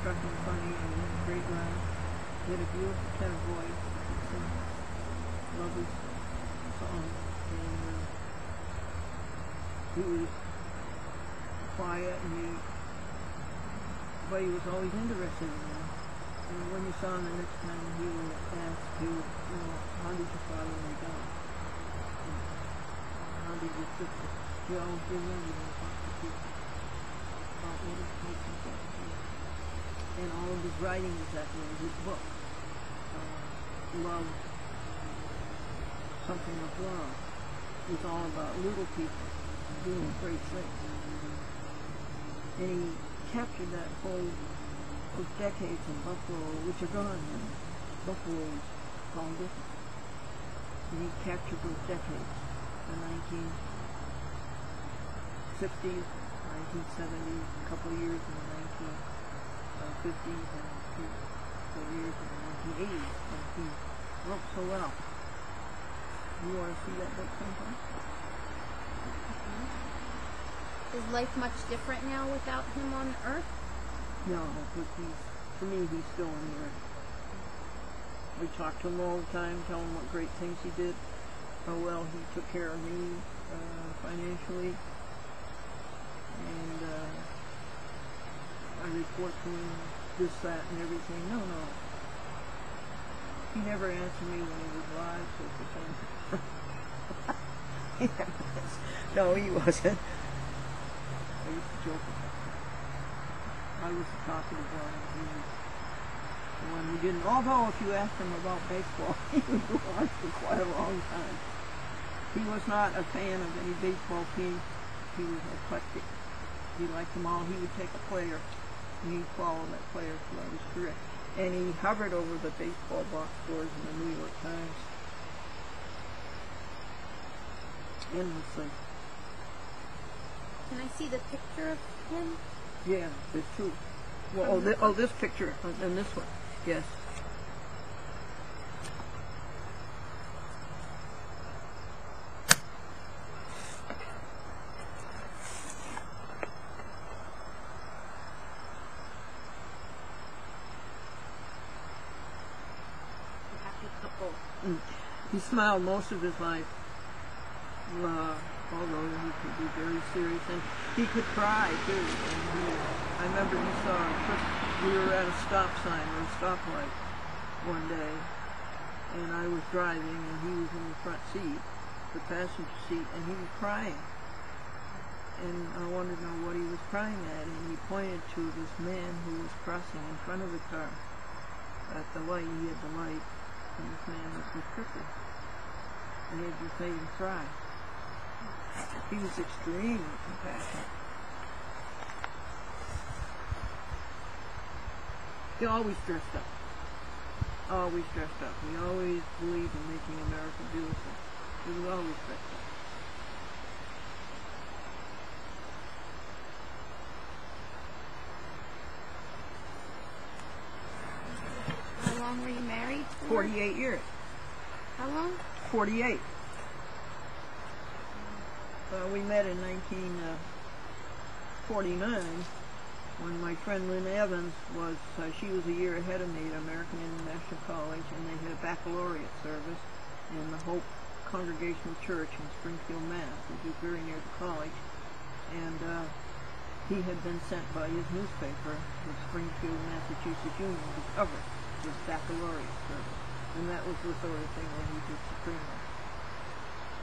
struck him funny, and he had a great laugh. He had a beautiful tenor voice. He could sing lovely songs, and he was quiet, and but he was always interested in them. And when you saw him the next time, he would ask you, how did your father went down? How did your sister? He always remembered and talked to people about what his patients had to do. And all of his writing was that way. His book, Love, Something of Love, was all about little people doing great things. And he captured that whole those decades in Buffalo, which are gone now. Buffalo is all different. And he captured those decades, the 1960s, 1970s, a couple of years in the 1950s, and a couple of years in the 1980s. And he wrote so well. You want to see that book sometime? Is life much different now without him on Earth? No, because for me, he's still on the Earth. We talk to him all the time, tell him what great things he did, how well he took care of me financially, and I report to him this, that, and everything. No. He never answered me when he was live, so it's the same. No, he wasn't. I used to joke about that. I was the talkative one, and he was the one who didn't. Although, if you asked him about baseball, he would go on for quite a long time. He was not a fan of any baseball team. He was eclectic. He liked them all. He would take a player, and he'd follow that player throughout his career. And he hovered over the baseball box scores in the New York Times endlessly. Can I see the picture of him? Yeah, there's two. Well, this picture and this one. Yes. Happy couple. He smiled most of his life. Although he could be very serious, and he could cry too. And I remember we were at a stop sign or a stoplight one day, and I was driving, and he was in the front seat, the passenger seat, and he was crying. And I wanted to know what he was crying at, and he pointed to this man who was crossing in front of the car at the light. He had the light, and this man was crippled, and it just made him cry. He was extremely compassionate. He always dressed up. Always dressed up. He always believed in making America beautiful. He was always dressed up. How long were you married for? 48 years. How long? 48. We met in 1949 when my friend Lynn Evans was, she was a year ahead of me at American International College, and they had a baccalaureate service in the Hope Congregational Church in Springfield, Mass, which is very near the college. And he had been sent by his newspaper, the Springfield, Massachusetts Union, to cover his baccalaureate service. And that was the sort of thing that he did supremely.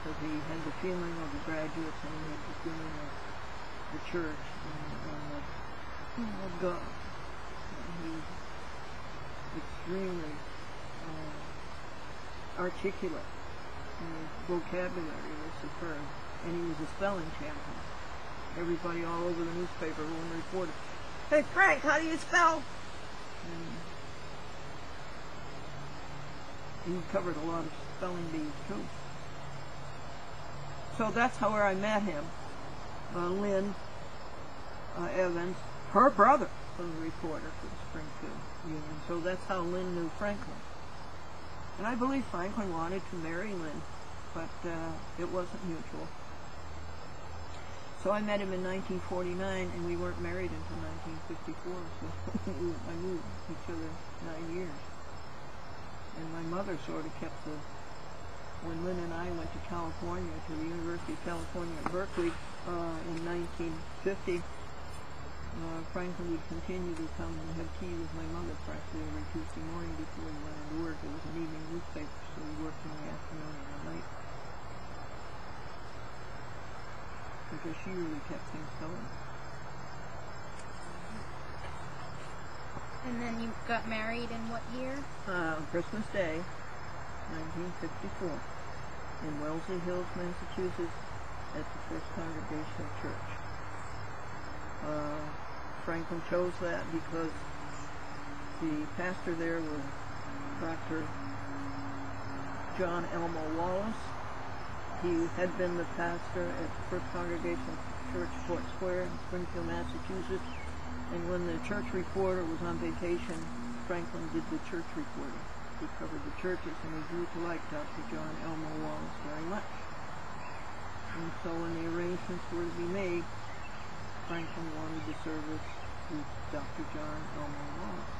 Because he had the feeling of the graduates, and he had the feeling of the church and of God. And he was extremely articulate, and his vocabulary was superb, and he was a spelling champion. Everybody all over the newspaper when reported, "Hey Frank, how do you spell?" And he covered a lot of spelling bees too. So that's how I met him. Lynn Evans, her brother, was a reporter for the Springfield Union. So that's how Lynn knew Franklin. And I believe Franklin wanted to marry Lynn, but it wasn't mutual. So I met him in 1949, and we weren't married until 1954, so I knew each other 9 years. And my mother sort of kept when Lynn and I went to California, to the University of California at Berkeley, in 1950, Franklin would continue to come and have tea with my mother practically every Tuesday morning before he went into work. It was an evening newspaper, so he worked in the afternoon and the night. Because she really kept things going. And then you got married in what year? Christmas Day, 1954, in Wellesley Hills, Massachusetts, at the First Congregational Church. Franklin chose that because the pastor there was Dr. John Elmo Wallace. He had been the pastor at the First Congregational Church, Fort Square, in Springfield, Massachusetts. And when the church reporter was on vacation, Franklin did the church reporting. He covered the churches, and he grew to like Dr. John Elmo Wallace very much. And so when the arrangements were to be made, Franklin wanted the service with Dr. John Elmo Wallace.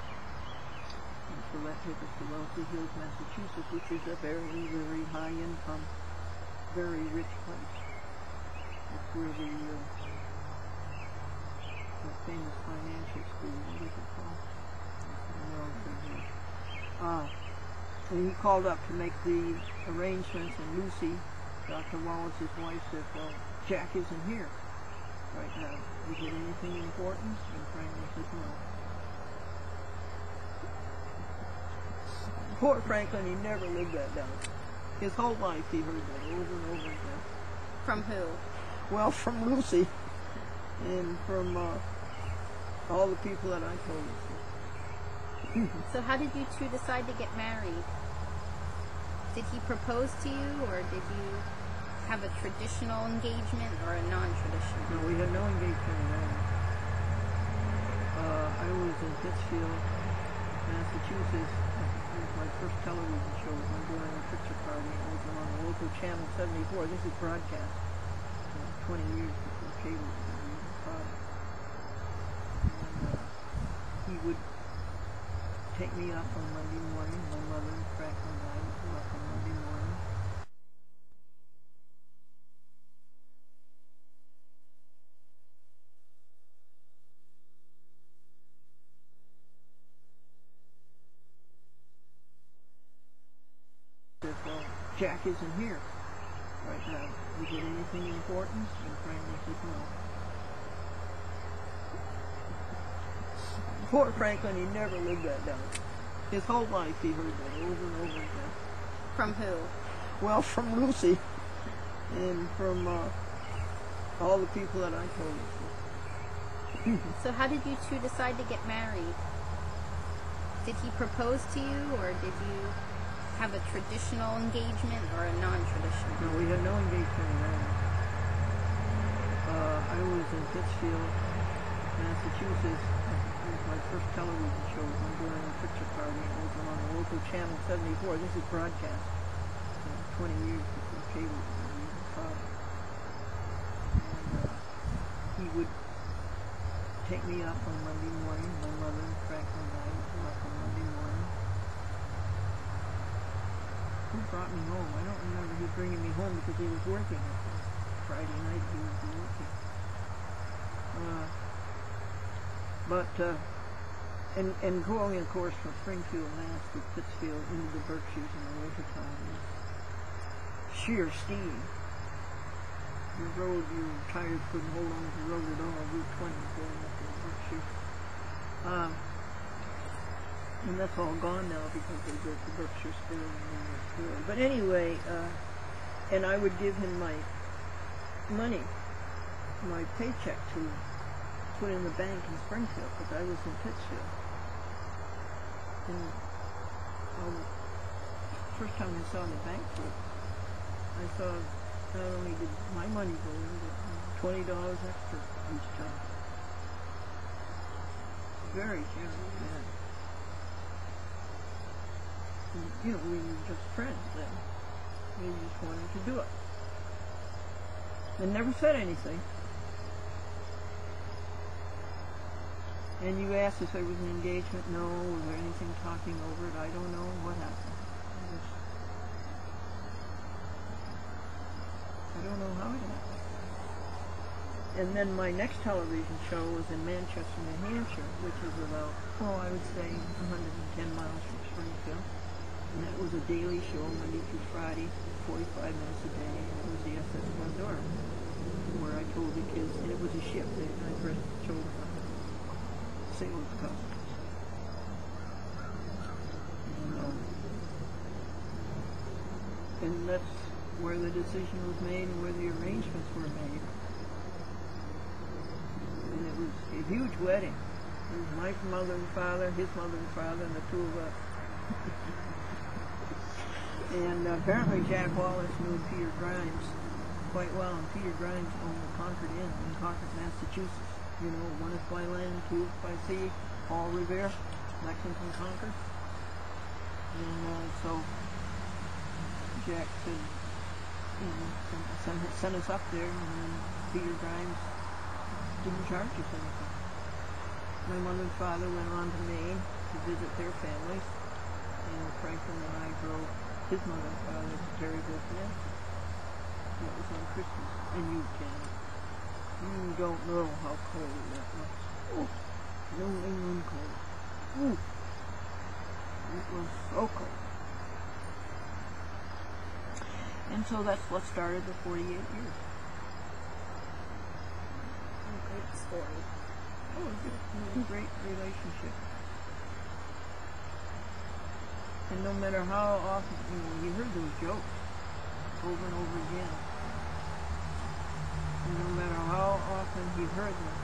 And so that took us to Wellesley Hills, Massachusetts, which is a very, very high-income, very rich place. It's where the famous financial school, what is it called? And he called up to make the arrangements, and Lucy, Dr. Wallace's wife, said, well, Jack isn't here right now. Is it anything important? And Franklin said, no. Poor Franklin, he never lived that down. His whole life he heard that over and over again. From who? Well, from Lucy, and from all the people that I told her. So how did you two decide to get married? Did he propose to you, or did you have a traditional engagement or a non-traditional? No, we had no engagement at all. I was in Pittsfield, Massachusetts. It was my first television show. We were doing a picture party. It was on the local channel 74. This is broadcast. 20 years before cable was even product. And he would take me up on Monday morning. My mother and Franklin and I would go up on Monday morning. Said, well, Jack isn't here right now. Is it anything important? And Franklin said, no. Poor Franklin, he never lived that down. His whole life he heard that over and over again. From who? Well, from Lucy, and from all the people that I told her. So how did you two decide to get married? Did he propose to you, or did you have a traditional engagement or a non-traditional? No, we had no engagement at all. I was in Pittsfield, Massachusetts. It was my first television show. We were doing a picture party. It was on the local channel 74. This is broadcast. 20 years before cable was even product. And he would take me up on Monday morning. My mother and Franklin and I would go up on Monday morning. Who brought me home? I don't remember he bringing me home because he was working. Friday night he was working. And going, of course, from Springfield, Mass. to Pittsfield into the Berkshires in the wintertime was sheer steam. The road, your tires couldn't hold on to the road at all. Route 20 going up to the Berkshires. And that's all gone now because they built the Berkshire Store and then the store. But anyway, and I would give him my money, my paycheck to put in the bank in Springfield because I was in Pittsfield. And first time I saw the bank book, I saw not only did my money go in, but $20 extra each time. Very generous man. And, you know, we were just friends then. We just wanted to do it. And never said anything. And you asked if there was an engagement. No. Was there anything talking over it? I don't know. What happened? I don't know how it happened. And then my next television show was in Manchester, New Hampshire, which is about, I would say 110 miles from Springfield. And that was a daily show, Monday through Friday, 45 minutes a day, and it was the SS Glendora, where I told the kids, and it was a ship that I first showed them sailors come. And that's where the decision was made and where the arrangements were made. And it was a huge wedding. It was my mother and father, his mother and father, and the two of us. And apparently Jack Wallace knew Peter Grimes quite well, and Peter Grimes owned the Concord Inn in Concord, Massachusetts. You know, one is by land, two is by sea, Paul Revere, Lexington, Concord. And so Jack said, send us up there, and then Peter Grimes didn't charge us anything. My mother and father went on to Maine to visit their families, and Franklin and I drove his mother and father to Terryville, Connecticut. That was on Christmas, and you don't know how cold that was. Oh, New England cold. Ooh. It was so cold. And so that's what started the 48 years. A great story. Oh, it was a great relationship. And no matter how often, you heard those jokes over and over again. And no matter how often he heard them,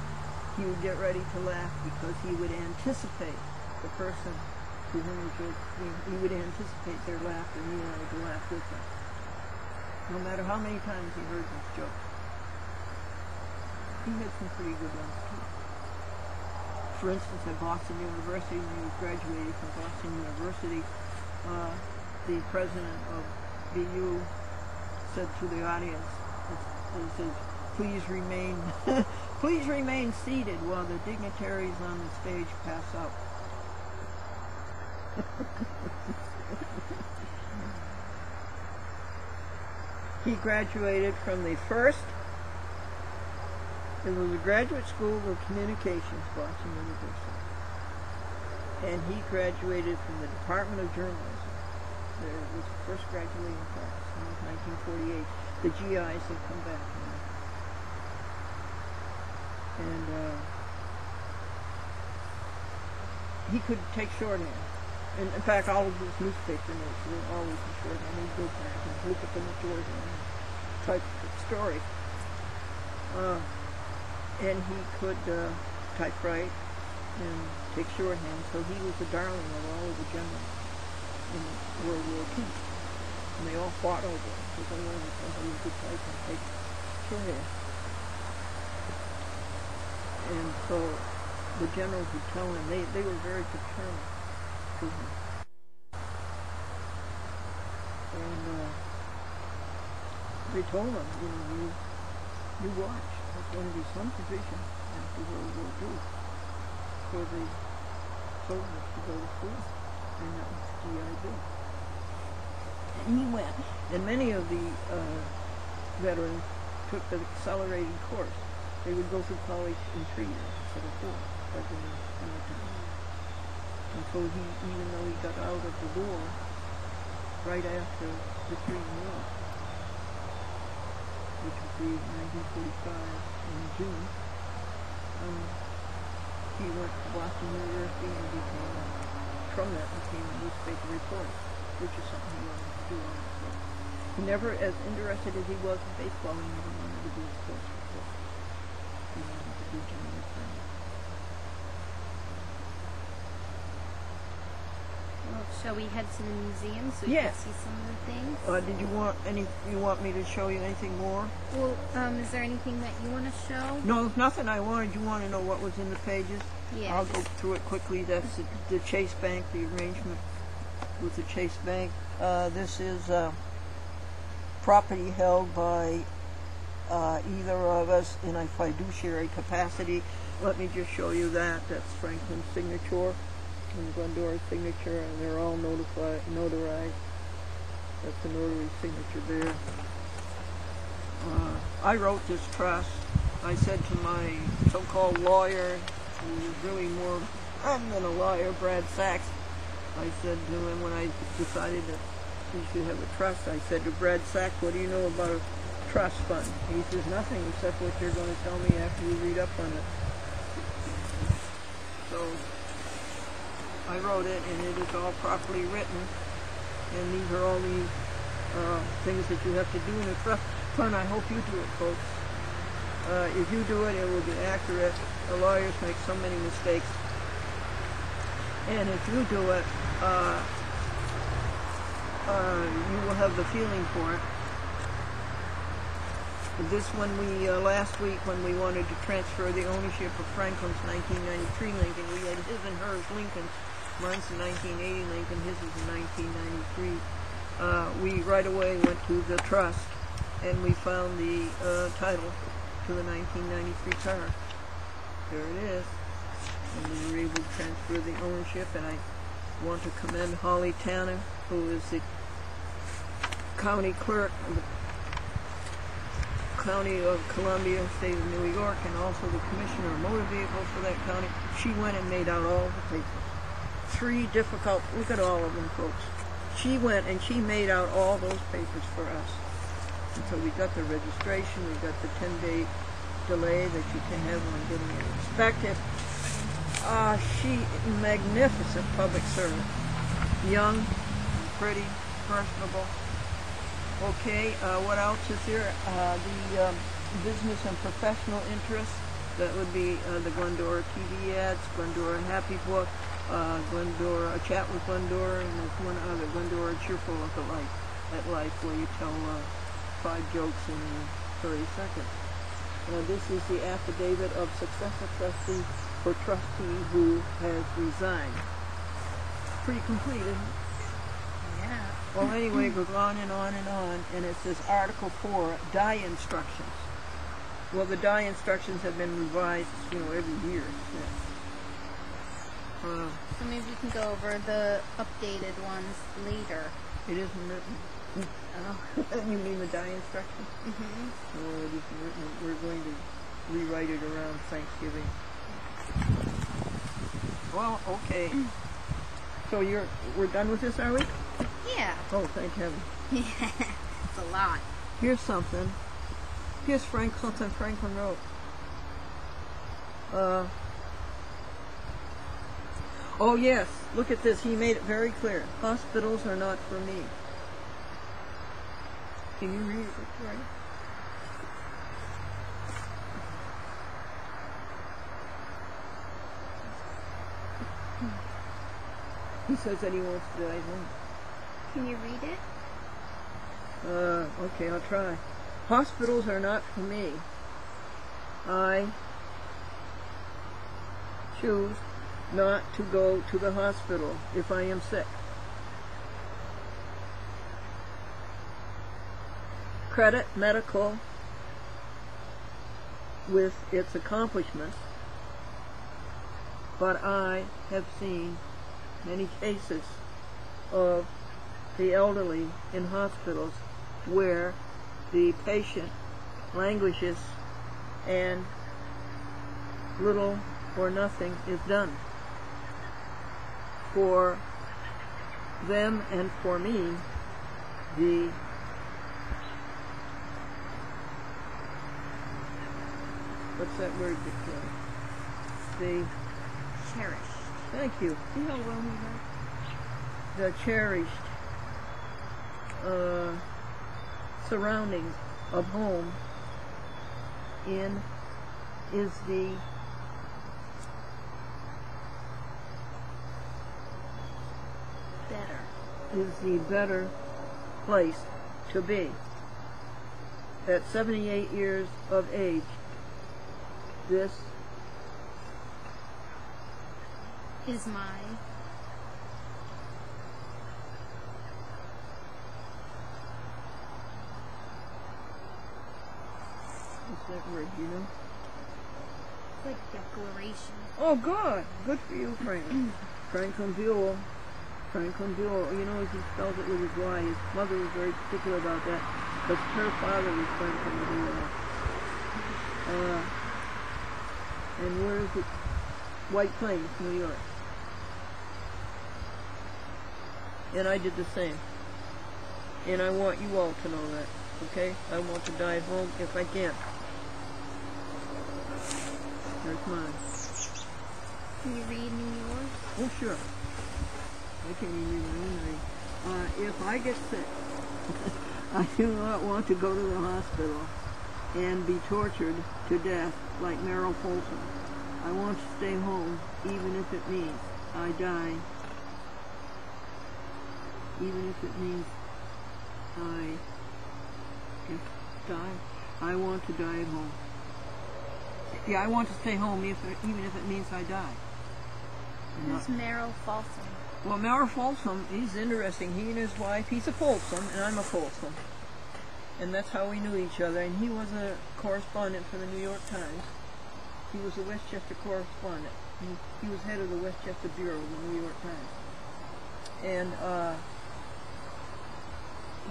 he would get ready to laugh because he would anticipate the person to whom the joke, he would anticipate their laughter and he wanted to laugh with them. No matter how many times he heard this joke. He had some pretty good ones too. For instance, at Boston University, when he was graduating from Boston University, the president of BU said to the audience, he says, please remain seated while the dignitaries on the stage pass out. He graduated from the first, it was a graduate school of communications, Boston University. And he graduated from the Department of Journalism. There was the first graduating class in 1948. The GIs had come back now. And he could take shorthand. And in fact, all of his newspaper notes were always in shorthand. He'd go back and look at them in shorthand and type the story. And he could typewrite and take shorthand, so he was the darling of all of the generals in World War II. And they all fought over him because they wanted somebody who could type and take shorthand. And so the generals would tell him, they were very paternal to him. And they told him, you watch. There's going to be some provision after World War II for the soldiers to go to school. And that was GI Bill. And he went. And many of the veterans took the accelerated course. They would go through college in 3 years instead of 4, like in the time. And so he, even though he got out of the war right after the Korean War, which would be 1945 in June, he went to Boston University and from that became a newspaper reporter, which is something he wanted to do. He never, as interested as he was in baseball, he never wanted to be a sports reporter. He wanted to do general affairs. Well, shall we head to the museum so you can see some of the things? Did you want me to show you anything more? Well, is there anything that you want to show? No, there's nothing I wanted. You want to know what was in the pages? Yeah. I'll go through it quickly. That's the Chase Bank, the arrangement with the Chase Bank. This is property held by either of us in a fiduciary capacity. let me just show you that. That's Franklyn's signature and Glendora's signature, and they're all notarized. That's the notary signature there. I wrote this trust. I said to my so-called lawyer, who was really more than a lawyer, Brad Sachs, I said to him when I decided that we should have a trust, I said to Brad Sachs, what do you know about a trust fund? He says, nothing except what you're going to tell me after you read up on it. So I wrote it, and it is all properly written, and these are all the things that you have to do in a trust fund. I hope you do it, folks. If you do it, it will be accurate. The lawyers make so many mistakes. And if you do it, you will have the feeling for it. This one, last week when we wanted to transfer the ownership of Franklyn's 1993 Lincoln, we had his and hers Lincolns. Mine's a 1980 Lincoln, his is a 1993. We right away went to the trust and we found the title to the 1993 car. There it is. And we were able to transfer the ownership, and I want to commend Holly Tanner, who is the county clerk of the County of Columbia, State of New York, and also the commissioner of motor vehicles for that county. She went and made out all the papers. 3 difficult, look at all of them, folks. She went and she made out all those papers for us. And so we got the registration, we got the 10-day delay that you can have on getting it inspected. She, magnificent public servant. Young, pretty, personable. Okay, what else is here? The business and professional interests. That would be the Glendora TV ads, Glendora Happy Book, Glendora, A Chat with Glendora, and there's one other, Glendora Cheerful at Life, where you tell 5 jokes in 30 seconds. This is the affidavit of successor trustee for trustee who has resigned. Pretty complete, isn't it? Yeah. Well, anyway, it goes on and on and on, and it says Article 4, die instructions. Well, the die instructions have been revised, every year. So maybe we can go over the updated ones later. It isn't written. Oh. You mean the die instructions? Mm-hmm. No, it isn't written. We're going to rewrite it around Thanksgiving. Well, okay. So we're done with this, are we? Yeah. Oh, thank heaven. Yeah. It's a lot. Here's something. Here's something Franklyn wrote. Oh yes, look at this. He made it very clear. Hospitals are not for me. Can you read it, Victoria? He says that he wants to die home. Can you read it? Okay, I'll try. Hospitals are not for me. I choose not to go to the hospital if I am sick. Credit medical with its accomplishments, but I have seen many cases of the elderly in hospitals where the patient languishes and little or nothing is done for them and for me. What's that word, Victoria? Cherished. Thank you. See how well we heard? The cherished surroundings of home is the better place to be. At 78 years of age, this is my what's that word, you know? Like declaration. Oh, good. Good for you, Franklin. Franklin Buell. Franklin Buell. You know, he spells it with his Y. His mother was very particular about that, because her father was Franklin Buell. And where is it? White Plains, New York. And I did the same. And I want you all to know that, okay? I want to die at home if I can. There's mine. Can you read me yours? Oh, sure. I can't even read. If I get sick, I do not want to go to the hospital and be tortured to death like Merrill Folsom. I want to stay home, even if it means I die. Even if it means I die. I want to die at home. Yeah, I want to stay home even if it means I die. Who's Merrill Folsom? Well, Merrill Folsom, he's interesting. He and his wife, he's a Folsom, and I'm a Folsom. And that's how we knew each other. And he was a correspondent for the New York Times. He was a Westchester correspondent. He was head of the Westchester Bureau of the New York Times. And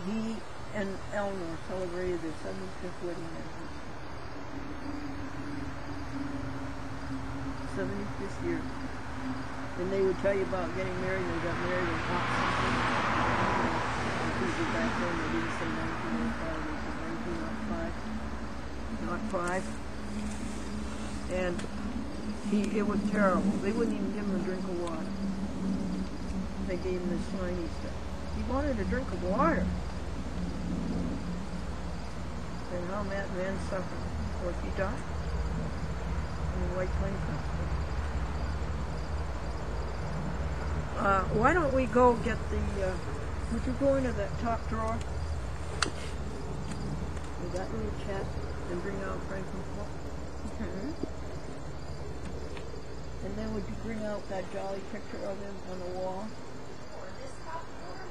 he and Eleanor celebrated their 75th wedding anniversary. 75th year. And they would tell you about getting married, and they got married in people back then, they didn't say 1905, they said 1905. Not 5. And it was terrible. They wouldn't even give him a drink of water. They gave him this slimy stuff. He wanted a drink of water. And how that man suffered. Of course, he died in the White Plains Hospital. Why don't we go get the, would you go into that top drawer? With that little chest and bring out Franklin's book? Mm-hmm. And then would you bring out that jolly picture of him on the wall? Or this top drawer?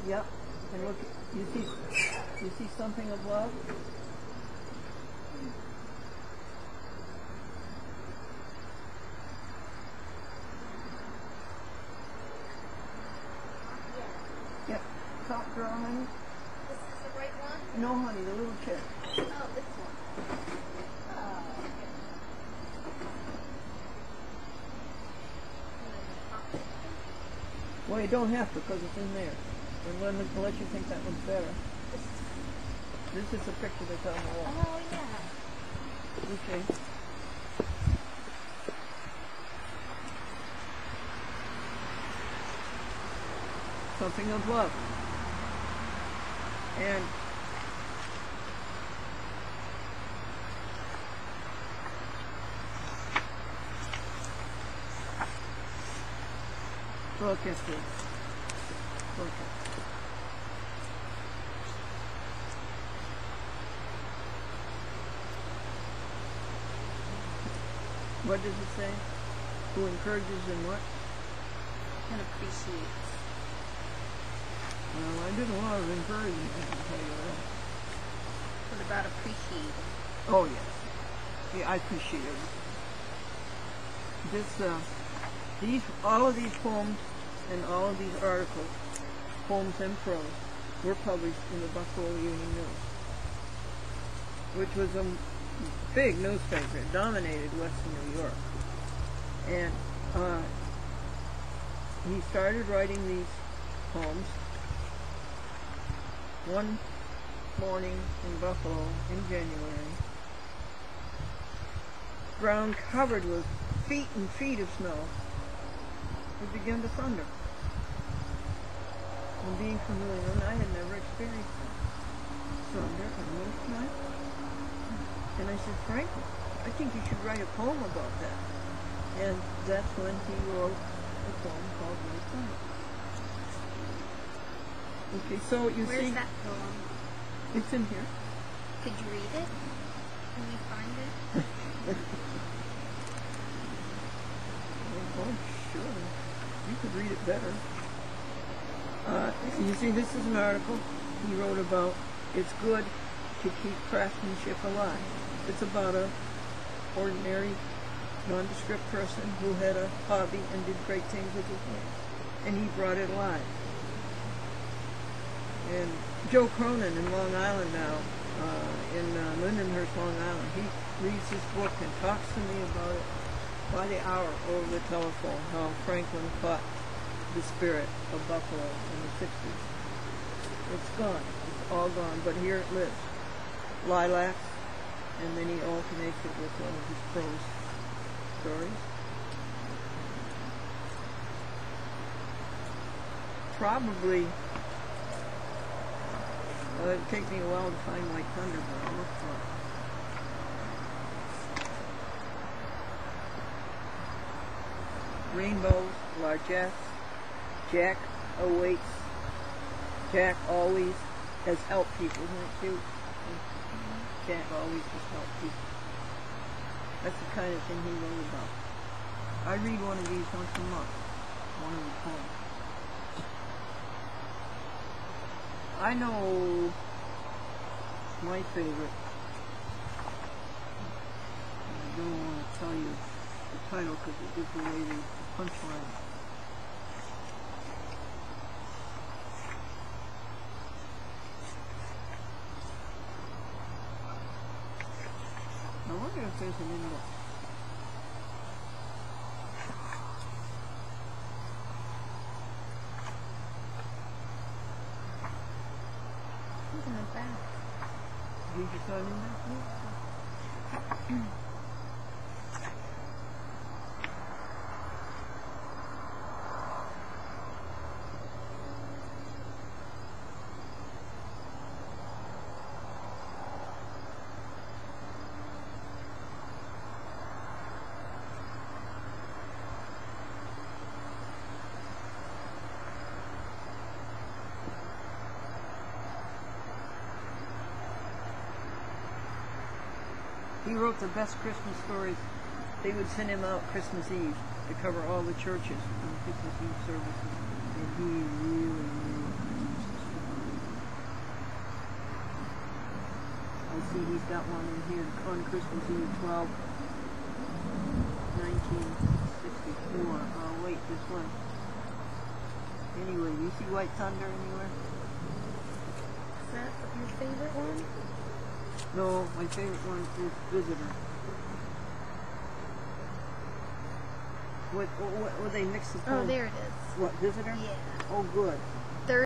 Yep. And look, you see something of love? Yep. Top drawer, honey? This is the right one? No, honey, the little chair. Oh, this one. Oh. Well, you don't have to because it's in there. Unless you think that one's better. This is the picture that's on the wall. Oh, yeah. Okay. Something of love. And look at this. Look at this. What does it say? Who encourages and what? And appreciates. Well, I did a lot of encouragement, I can tell you that. What about appreciating? Oh, yes. Yeah, I appreciate it. All of these poems and all of these articles, poems and prose, were published in the Buffalo Evening News, which was a big newspaper. It dominated western New York. And he started writing these poems one morning in Buffalo in January. Ground covered with feet and feet of snow. It began to thunder. And being familiar, and I had never experienced thunder in most time. And I said, Franklin, I think you should write a poem about that. And that's when he wrote a poem called My Son. Okay, so you see... Where's that poem? It's in here. Could you read it? Can you find it? Oh, sure. You could read it better. You see, this is an article he wrote about it's good to keep craftsmanship alive. It's about a ordinary nondescript person who had a hobby and did great things with his hands. And he brought it alive. And Joe Cronin in Long Island now, in Lindenhurst, Long Island, he reads this book and talks to me about it by the hour over the telephone, how Franklin caught the spirit of buffalo in the 60s. It's gone. It's all gone, but here it lives. Lilacs, and then he alternates it with one of his prose stories. Probably, it'd take me a while to find White Thunder, but I'll look for it. Rainbows, largesse, Jack awaits. Jack always has helped people, isn't it cute? Jack always has helped people. That's the kind of thing he wrote about. I read one of these once a month, one of the poems. I know my favorite. I don't want to tell you the title because it gives away the punchline. I wonder if there's an index. What's in the back? Did you find an index? He wrote the best Christmas stories. They would send him out Christmas Eve to cover all the churches on Christmas Eve services. And he really knew Christmas stories. I see he's got one in here on Christmas Eve 1964. Oh, wait, this one. Anyway, you see White Thunder anywhere? Is that your favorite one? No, my favorite one is Visitor. What they mix the poem? Oh, there it is. What, Visitor? Yeah. Oh, good.